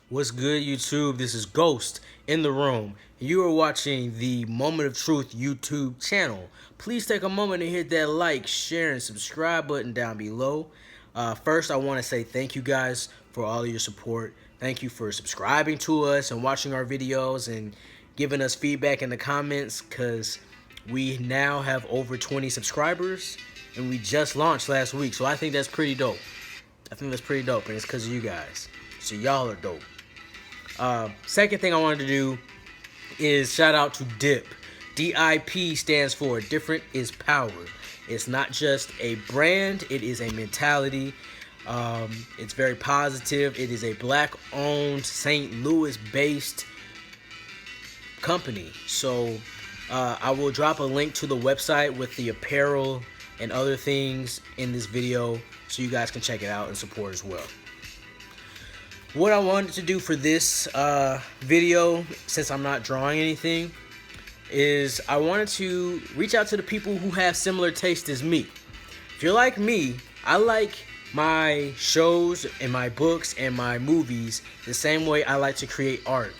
What's good, YouTube? This is Ghost in the room. You are watching the Moment of Truth YouTube channel. Please take a moment to hit that like, share, and subscribe button down below. First, I want to say thank you guys for all of your support. Thank you for subscribing to us and watching our videos and giving us feedback in the comments, because we now have over 20 subscribers and we just launched last week. So I think that's pretty dope. And it's because of you guys. So y'all are dope. Second thing I wanted to do is shout out to DIP. DIP stands for Different is Power. It's not just a brand, it is a mentality. It's very positive. It is a black-owned, St. Louis-based company. So I will drop a link to the website with the apparel and other things in this video so you guys can check it out and support as well. What I wanted to do for this video, since I'm not drawing anything, is I wanted to reach out to the people who have similar taste as me. If you're like me, I like my shows and my books and my movies the same way I like to create art.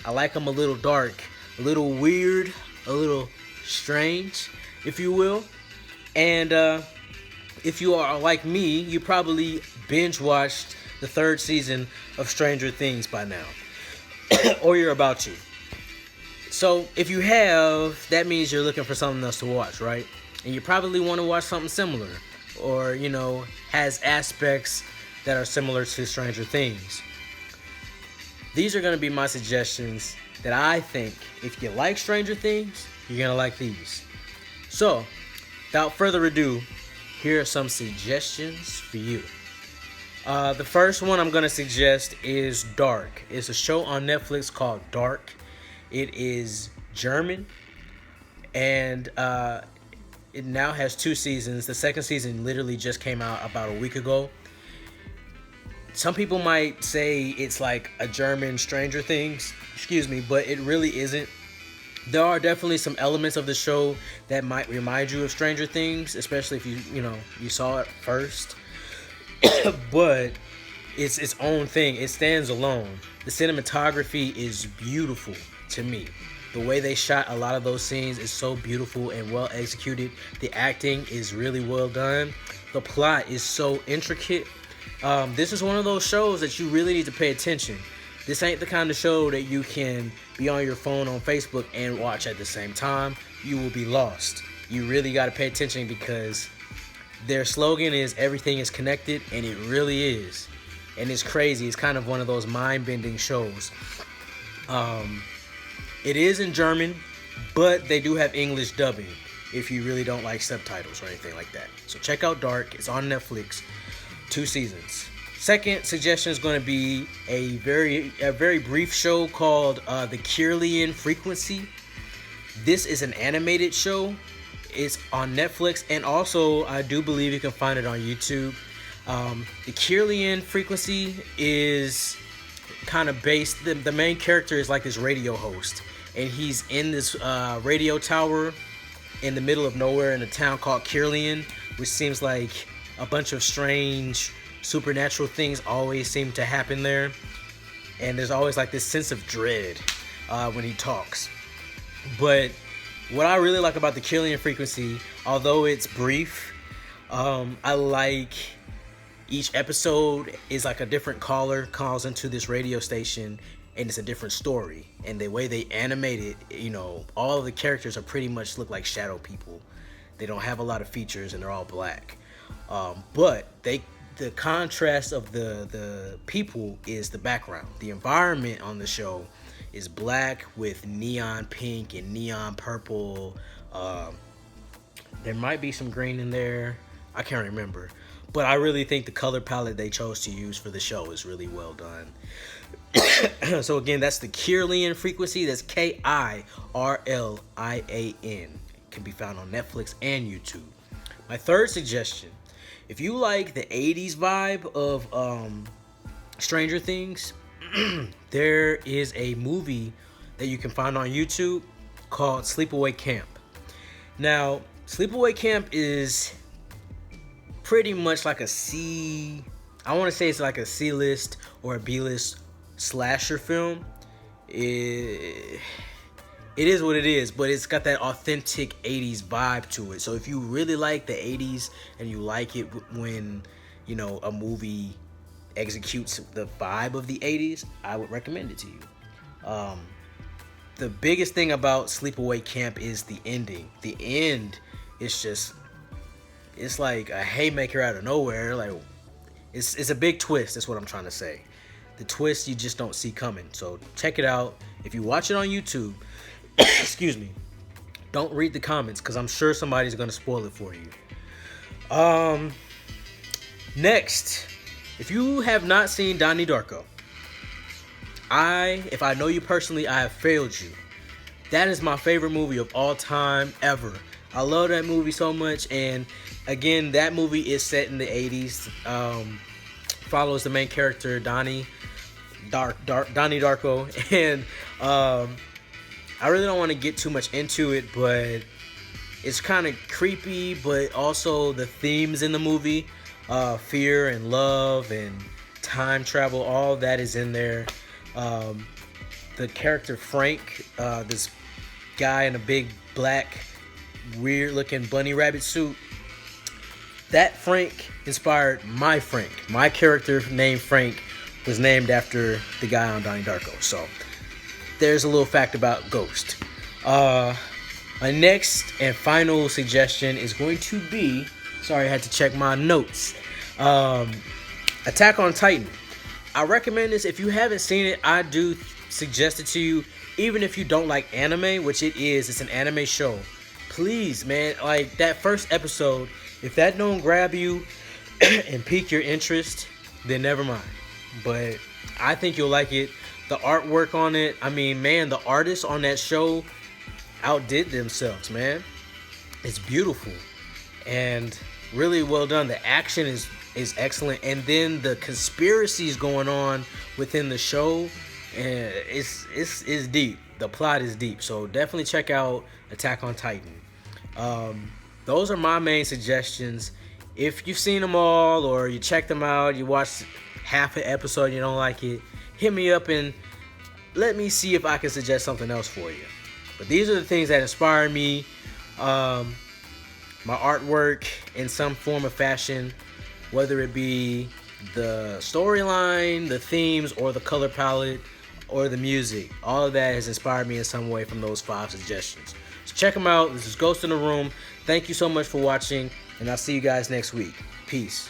I like them a little dark, a little weird, a little strange, if you will. And if you are like me, you probably binge watched the third season of Stranger Things by now, or you're about to. So if you have, that means you're looking for something else to watch, right? And you probably want to watch something similar, or has aspects that are similar to Stranger Things. These are going to be my suggestions that I think, if you like Stranger Things, you're going to like these. So without further ado, here are some suggestions for you. The first one I'm going to suggest is Dark. It's a show on Netflix called Dark. It is German, and it now has 2 seasons. The second season literally just came out about a week ago. Some people might say it's like a German Stranger Things, but it really isn't. There are definitely some elements of the show that might remind you of Stranger Things, especially if you saw it first. But it's its own thing. It stands alone. The cinematography is beautiful to me. The way they shot a lot of those scenes is so beautiful and well executed. The acting is really well done. The plot is so intricate. This is one of those shows that you really need to pay attention. This ain't the kind of show that you can be on your phone on Facebook and watch at the same time. You will be lost. You really got to pay attention, because their slogan is everything is connected, and it really is. And it's crazy. It's kind of one of those mind-bending shows. It is in German, but they do have English dubbing if you really don't like subtitles or anything like that. So check out Dark. It's on Netflix. 2 seasons. Second suggestion is going to be a very brief show called The Kirlian Frequency. This is an animated show. It's on Netflix, and also I do believe you can find it on YouTube. The Kirlian Frequency is kind of based, the main character is like this radio host, and he's in this radio tower in the middle of nowhere in a town called Kirlian, which seems like a bunch of strange supernatural things always seem to happen there, and there's always like this sense of dread when he talks. But what I really like about the Kirlian Frequency, although it's brief, I like each episode is like a different caller calls into this radio station, and it's a different story. And the way they animate it, all of the characters are pretty much look like shadow people. They don't have a lot of features, and they're all black. But the contrast of the people is the background. The environment on the show is black with neon pink and neon purple. There might be some green in there. I can't remember. But I really think the color palette they chose to use for the show is really well done. So again, that's the Kirlian Frequency. That's Kirlian. It can be found on Netflix and YouTube. My third suggestion, if you like the 80s vibe of Stranger Things, there is a movie that you can find on YouTube called Sleepaway Camp. Now, Sleepaway Camp is pretty much like I want to say it's like a C-list or a B-list slasher film, it is what it is, but it's got that authentic 80s vibe to it. So if you really like the 80s and you like it when, you know, a movie executes the vibe of the 80s, I would recommend it to you. The biggest thing about Sleepaway Camp is the ending. The end is just, it's like a haymaker out of nowhere. Like, it's a big twist. That's what I'm trying to say. The twist you just don't see coming. So check it out. If you watch it on YouTube, excuse me, don't read the comments because I'm sure somebody's gonna spoil it for you. Next, if you have not seen Donnie Darko, if I know you personally, I have failed you. That is my favorite movie of all time ever. I love that movie so much, and again, that movie is set in the 80s. Follows the main character Donnie Darko, and I really don't want to get too much into it, but it's kind of creepy, but also the themes in the movie, fear and love and time travel, all that is in there. The character Frank, this guy in a big black weird looking bunny rabbit suit, that Frank inspired my Frank. My character named Frank was named after the guy on Donnie Darko. So there's a little fact about Ghost. My next and final suggestion is going to be, sorry, I had to check my notes. Attack on Titan. I recommend this. If you haven't seen it, I do suggest it to you. Even if you don't like anime, which it is, it's an anime show. Please, man, like that first episode, if that don't grab you and pique your interest, then never mind. But I think you'll like it. The artwork on it, I mean, man, the artists on that show outdid themselves, man. It's beautiful and really well done. The action is excellent, and then the conspiracies going on within the show, and it's deep. The plot is deep, so definitely check out Attack on Titan. Those are my main suggestions. If you've seen them all, or you checked them out, you watched half an episode and you don't like it, hit me up and let me see if I can suggest something else for you. But these are the things that inspire me. My artwork in some form of fashion, whether it be the storyline, the themes, or the color palette, or the music. All of that has inspired me in some way from those 5 suggestions. So check them out. This is Ghost in the Room. Thank you so much for watching, and I'll see you guys next week. Peace.